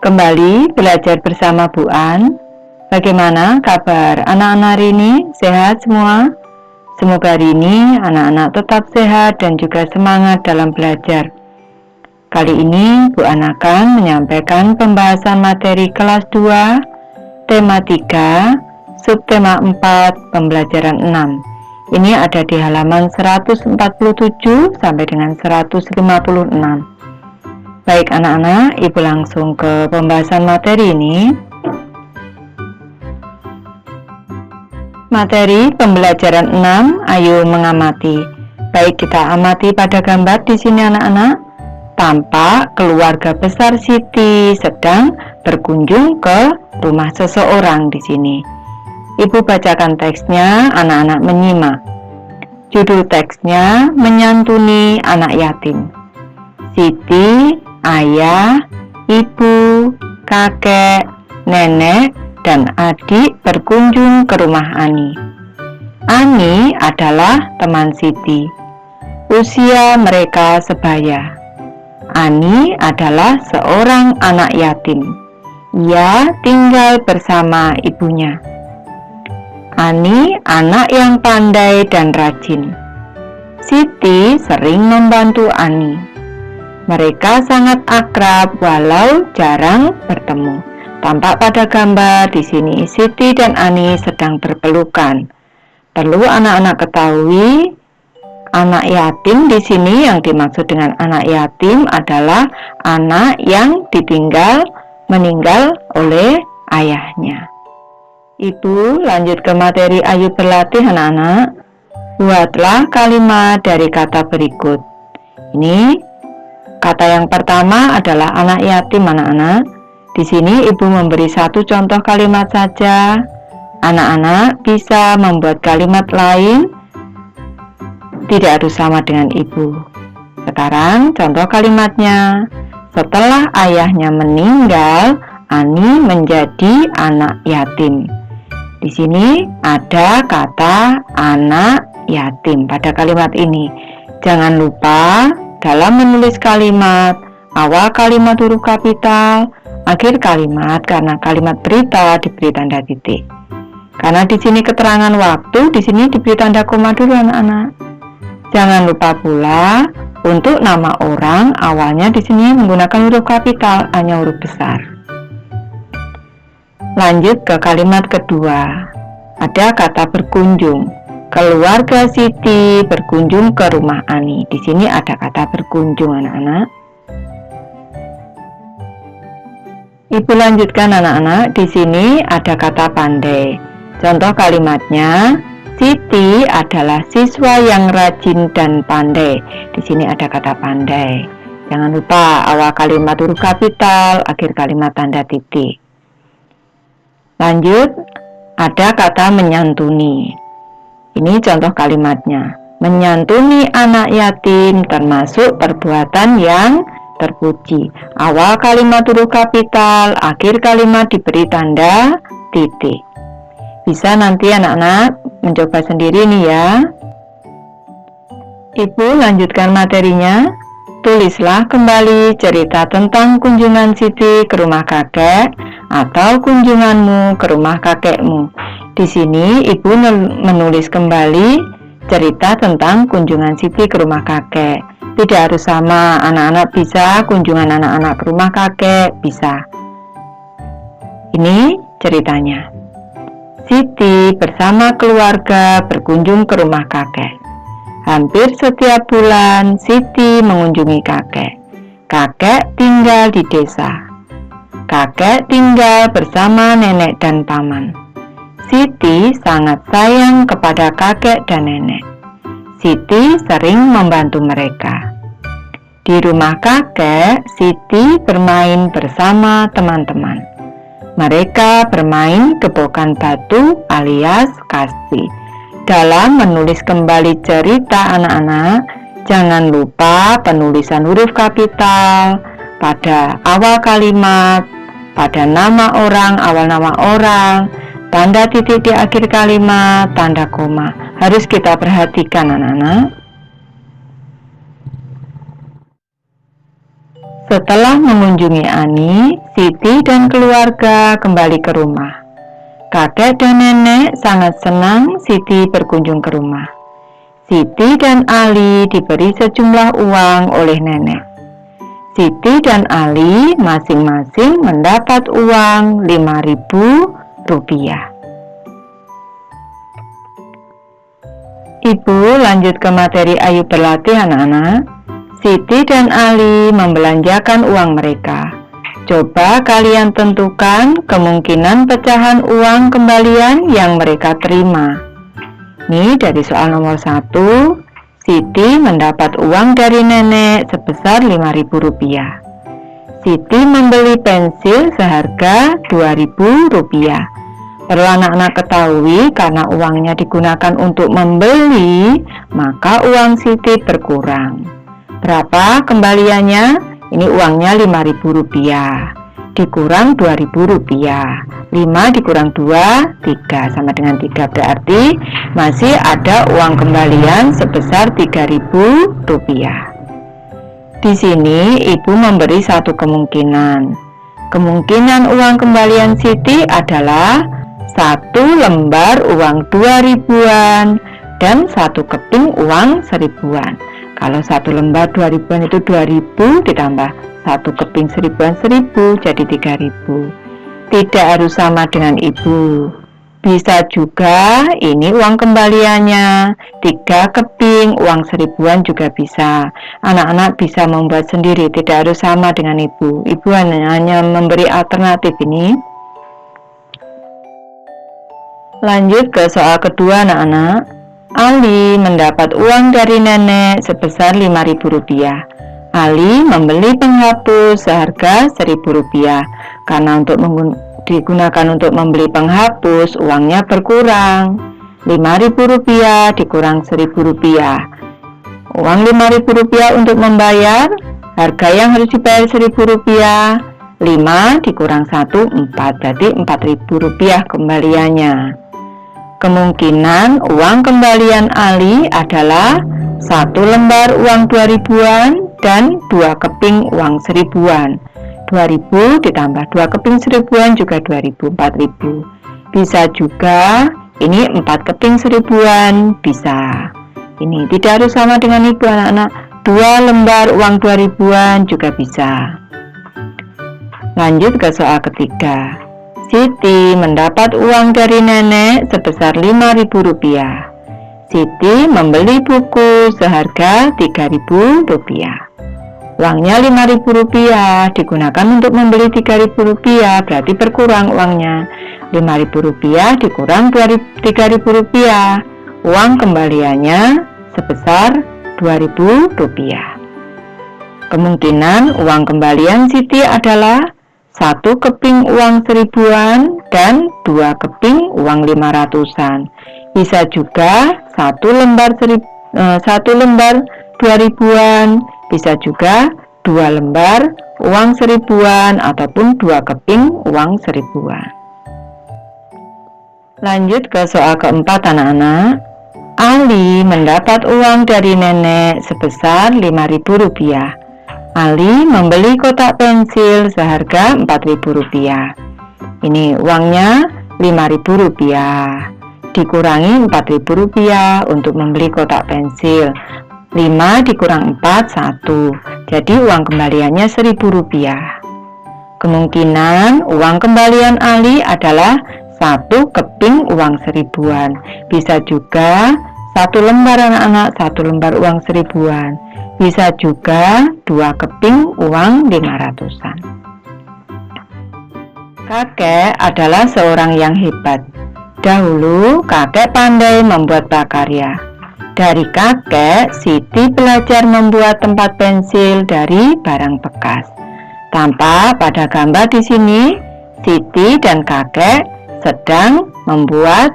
Kembali belajar bersama Bu An. Bagaimana kabar anak-anak hari ini? Sehat semua? Semoga hari ini anak-anak tetap sehat dan juga semangat dalam belajar. Kali ini Bu An akan menyampaikan pembahasan materi kelas 2, tema 3, subtema 4, pembelajaran 6. Ini ada di halaman 147 sampai dengan 156. Baik anak-anak, Ibu langsung ke pembahasan materi ini. Materi pembelajaran 6, ayo mengamati. Baik, kita amati pada gambar di sini anak-anak. Tampak keluarga besar Siti sedang berkunjung ke rumah seseorang di sini. Ibu bacakan teksnya, anak-anak menyimak. Judul teksnya menyantuni anak yatim. Siti, ayah, ibu, kakek, nenek, dan adik berkunjung ke rumah Ani. Ani adalah teman Siti. Usia mereka sebaya. Ani adalah seorang anak yatim. Ia tinggal bersama ibunya. Ani anak yang pandai dan rajin. Siti sering membantu Ani. Mereka sangat akrab walau jarang bertemu. Tampak pada gambar di sini Siti dan Ani sedang berpelukan. Perlu anak-anak ketahui, anak yatim di sini yang dimaksud dengan anak yatim adalah anak yang meninggal oleh ayahnya. Ibu lanjut ke materi ayo berlatih anak-anak. Buatlah kalimat dari kata berikut. Ini kata yang pertama adalah anak yatim anak-anak. Di sini ibu memberi satu contoh kalimat saja. Anak-anak bisa membuat kalimat lain, tidak harus sama dengan ibu. Sekarang contoh kalimatnya. Setelah ayahnya meninggal, Ani menjadi anak yatim. Di sini ada kata anak yatim pada kalimat ini. Jangan lupa dalam menulis kalimat, awal kalimat huruf kapital, akhir kalimat karena kalimat berita diberi tanda titik. Karena di sini keterangan waktu, di sini diberi tanda koma dulu anak-anak. Jangan lupa pula untuk nama orang awalnya di sini menggunakan huruf kapital, hanya huruf besar. Lanjut ke kalimat kedua. Ada kata berkunjung. Keluarga Siti berkunjung ke rumah Ani. Di sini ada kata berkunjung anak-anak. Ibu lanjutkan anak-anak. Di sini ada kata pandai. Contoh kalimatnya, Siti adalah siswa yang rajin dan pandai. Di sini ada kata pandai. Jangan lupa awal kalimat huruf kapital, akhir kalimat tanda titik. Lanjut, ada kata menyantuni. Ini contoh kalimatnya. Menyantuni anak yatim termasuk perbuatan yang terpuji. Awal kalimat huruf kapital, akhir kalimat diberi tanda titik. Bisa nanti anak-anak mencoba sendiri nih ya. Ibu lanjutkan materinya. Tulislah kembali cerita tentang kunjungan Siti ke rumah kakek atau kunjunganmu ke rumah kakekmu. Di sini ibu menulis kembali cerita tentang kunjungan Siti ke rumah kakek. Tidak harus sama, anak-anak bisa kunjungan anak-anak ke rumah kakek, bisa. Ini ceritanya. Siti bersama keluarga berkunjung ke rumah kakek. Hampir setiap bulan Siti mengunjungi kakek. Kakek tinggal di desa. Kakek tinggal bersama nenek dan paman. Siti sangat sayang kepada kakek dan nenek. Siti sering membantu mereka. Di rumah kakek, Siti bermain bersama teman-teman. Mereka bermain gebokan batu alias kasti. Dalam menulis kembali cerita anak-anak, jangan lupa penulisan huruf kapital pada awal kalimat, pada nama orang, awal nama orang, tanda titik di akhir kalimat, tanda koma. Harus kita perhatikan anak-anak. Setelah mengunjungi Ani, Siti dan keluarga kembali ke rumah. Kakek dan nenek sangat senang Siti berkunjung ke rumah. Siti dan Ali diberi sejumlah uang oleh nenek. Siti dan Ali masing-masing mendapat uang Rp5.000. Ibu lanjut ke materi Ayu berlatih anak-anak. Siti dan Ali membelanjakan uang mereka. Coba kalian tentukan kemungkinan pecahan uang kembalian yang mereka terima. Ini dari soal nomor 1. Siti mendapat uang dari nenek sebesar Rp5.000. Siti membeli pensil seharga Rp2.000. Perlu anak-anak ketahui karena uangnya digunakan untuk membeli, maka uang Siti berkurang. Berapa kembaliannya? Ini uangnya Rp5.000 dikurang Rp2.000. 5 dikurang 2, 3 sama dengan 3, berarti masih ada uang kembalian sebesar Rp3.000. Di sini ibu memberi satu kemungkinan. Kemungkinan uang kembalian Siti adalah 1 lembar uang 2.000-an dan 1 keping uang 1.000-an. Kalau 1 lembar 2.000-an itu 2.000 ditambah 1 keping 1.000-an 1.000 jadi 3.000. Tidak harus sama dengan ibu. Bisa juga ini uang kembaliannya 3 keping uang 1.000-an juga bisa. Anak-anak bisa membuat sendiri, tidak harus sama dengan ibu. Ibu hanya memberi alternatif ini. Lanjut ke soal kedua anak-anak. Ali mendapat uang dari nenek sebesar Rp5.000. Ali membeli penghapus seharga Rp1.000. Karena digunakan untuk membeli penghapus, uangnya berkurang. Rp5.000 dikurang Rp1.000. Uang Rp5.000 untuk membayar, harga yang harus dibayar Rp1.000. 5 dikurang 1, 4, berarti Rp4.000 kembaliannya. Kemungkinan uang kembalian Ali adalah 1 lembar uang 2.000-an dan 2 keping uang 1.000-an. 2.000 ditambah 2 keping 1.000-an juga 2.000, 4.000. Bisa juga ini 4 keping 1.000-an, bisa. Ini tidak harus sama dengan ibu anak-anak. 2 lembar uang 2.000-an juga bisa. Lanjut ke soal ketiga. Siti mendapat uang dari nenek sebesar Rp5.000. Siti membeli buku seharga Rp3.000. Uangnya Rp5.000 digunakan untuk membeli Rp3.000, berarti berkurang uangnya. Rp5.000 dikurang Rp3.000. Uang kembaliannya sebesar Rp2.000. Kemungkinan uang kembalian Siti adalah 1 keping uang 1.000-an dan 2 keping uang 500-an. Bisa juga 1 lembar 2.000-an, bisa juga 2 lembar uang 1.000-an ataupun 2 keping uang 1.000-an. Lanjut ke soal keempat anak-anak. Ali mendapat uang dari nenek sebesar Rp5.000. Ali membeli kotak pensil seharga Rp4.000. Ini uangnya Rp5.000. Dikurangi Rp4.000 untuk membeli kotak pensil. 5 dikurang 4, 1. Jadi uang kembaliannya Rp1.000. Kemungkinan uang kembalian Ali adalah 1 keping uang 1.000-an. Bisa juga 1 lembar anak-anak, 1 lembar uang 1.000-an. Bisa juga 2 keping uang 500-an. Kakek adalah seorang yang hebat. Dahulu kakek pandai membuat prakarya. Dari kakek, Siti belajar membuat tempat pensil dari barang bekas. Tampak pada gambar di sini, Siti dan kakek sedang membuat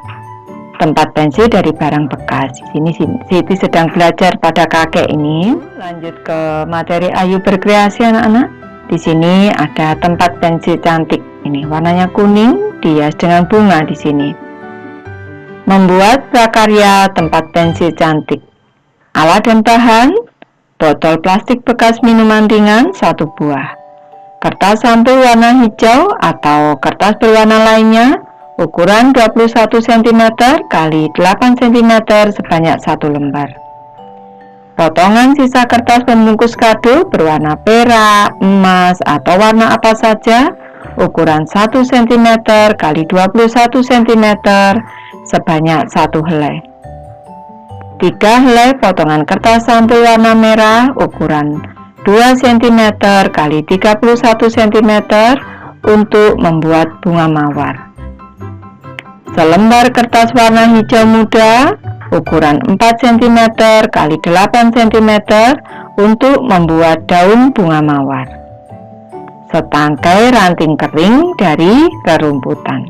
tempat pensil dari barang bekas. Di sini Siti sedang belajar pada kakek ini. Lanjut ke materi Ayu berkreasi anak-anak. Di sini ada tempat pensil cantik. Ini warnanya kuning, dihias dengan bunga di sini. Membuat prakarya tempat pensil cantik. Alat dan bahan botol plastik bekas minuman ringan 1 buah, kertas sampul warna hijau atau kertas berwarna lainnya ukuran 21 cm x 8 cm sebanyak 1 lembar. Potongan sisa kertas pembungkus kado berwarna perak, emas, atau warna apa saja ukuran 1 cm x 21 cm sebanyak 1 helai. 3 helai potongan kertas sampul warna merah ukuran 2 cm x 31 cm untuk membuat bunga mawar. Selembar kertas warna hijau muda ukuran 4 cm x 8 cm untuk membuat daun bunga mawar. Setangkai ranting kering dari rerumputan.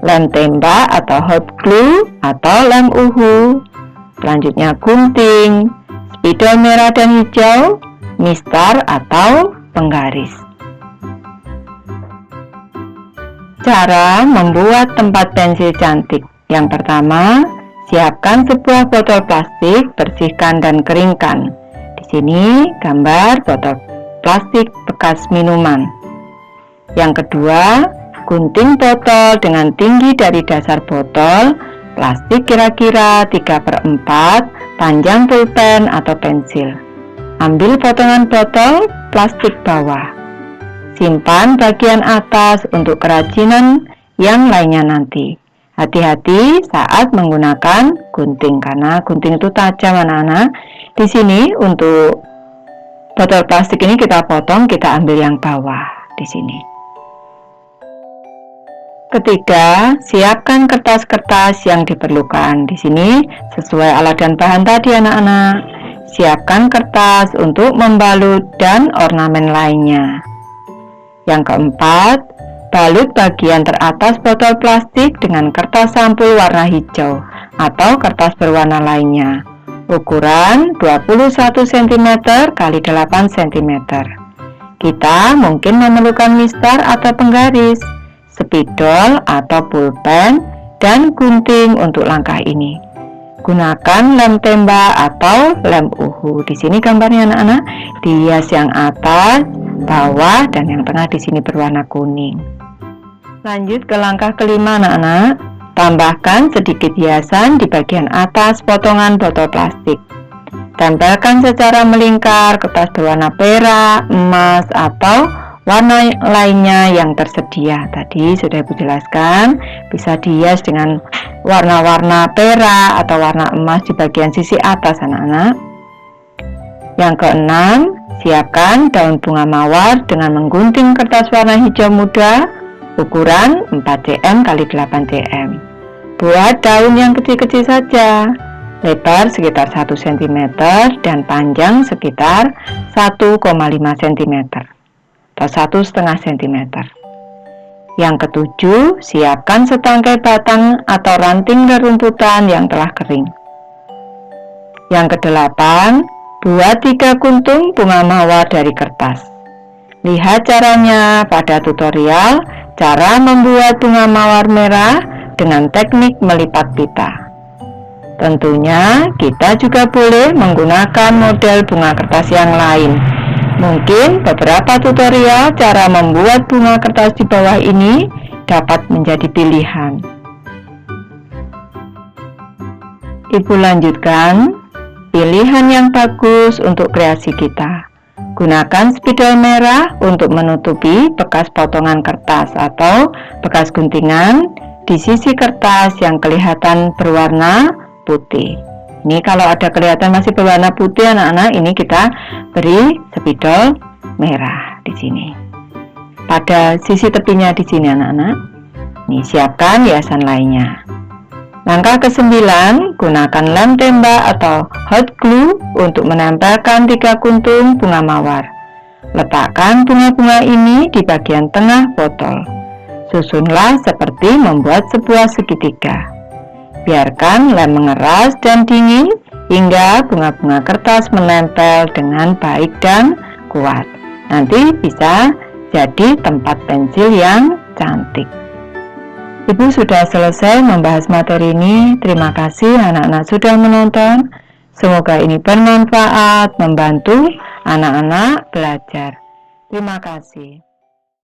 Lem tembak atau hot glue atau lem uhu. Selanjutnya gunting, spidol merah dan hijau, mistar atau penggaris. Cara membuat tempat pensil cantik. Yang pertama, siapkan sebuah botol plastik, bersihkan dan keringkan. Di sini gambar botol plastik bekas minuman. Yang kedua, gunting botol dengan tinggi dari dasar botol plastik kira-kira 3/4 panjang pulpen atau pensil. Ambil potongan botol plastik bawah. Simpan bagian atas untuk kerajinan yang lainnya nanti. Hati-hati saat menggunakan gunting karena gunting itu tajam anak-anak. Di sini untuk botol plastik ini kita potong, kita ambil yang bawah di sini. Ketiga, siapkan kertas-kertas yang diperlukan. Di sini sesuai alat dan bahan tadi anak-anak. Siapkan kertas untuk membalut dan ornamen lainnya. Yang keempat, balut bagian teratas botol plastik dengan kertas sampul warna hijau atau kertas berwarna lainnya. Ukuran 21 cm x 8 cm. Kita mungkin memerlukan mistar atau penggaris, spidol atau pulpen, dan gunting untuk langkah ini. Gunakan lem tembak atau lem uhu. Di sini gambarnya anak-anak, dihias yang atas, bawah, dan yang tengah di sini berwarna kuning. Lanjut ke langkah kelima anak-anak. Tambahkan sedikit hiasan di bagian atas potongan botol plastik. Tempelkan secara melingkar kertas berwarna perak, emas, atau warna lainnya yang tersedia. Tadi sudah Ibu jelaskan, bisa dihias dengan warna-warna perak atau warna emas di bagian sisi atas anak-anak. Yang keenam, siapkan daun bunga mawar dengan menggunting kertas warna hijau muda ukuran 4 cm x 8 cm. Buat daun yang kecil-kecil saja, lebar sekitar 1 cm dan panjang sekitar 1,5 cm atau 1,5 cm. Yang ketujuh, siapkan setangkai batang atau ranting rerumputan yang telah kering. Yang kedelapan, buat 3 kuntung bunga mawar dari kertas. Lihat caranya pada tutorial cara membuat bunga mawar merah dengan teknik melipat pita. Tentunya kita juga boleh menggunakan model bunga kertas yang lain. Mungkin beberapa tutorial cara membuat bunga kertas di bawah ini dapat menjadi pilihan. Ibu lanjutkan, pilihan yang bagus untuk kreasi kita. Gunakan spidol merah untuk menutupi bekas potongan kertas atau bekas guntingan di sisi kertas yang kelihatan berwarna putih. Ini kalau ada kelihatan masih berwarna putih anak-anak, ini kita beri spidol merah di sini. Pada sisi tepinya di sini anak-anak. Ini siapkan hiasan lainnya. Langkah ke-9, gunakan lem tembak atau hot glue untuk menempelkan 3 kuntung bunga mawar. Letakkan bunga-bunga ini di bagian tengah botol. Susunlah seperti membuat sebuah segitiga. Biarkan lem mengeras dan dingin hingga bunga-bunga kertas menempel dengan baik dan kuat. Nanti bisa jadi tempat pensil yang cantik. Ibu sudah selesai membahas materi ini. Terima kasih anak-anak sudah menonton. Semoga ini bermanfaat, membantu anak-anak belajar. Terima kasih.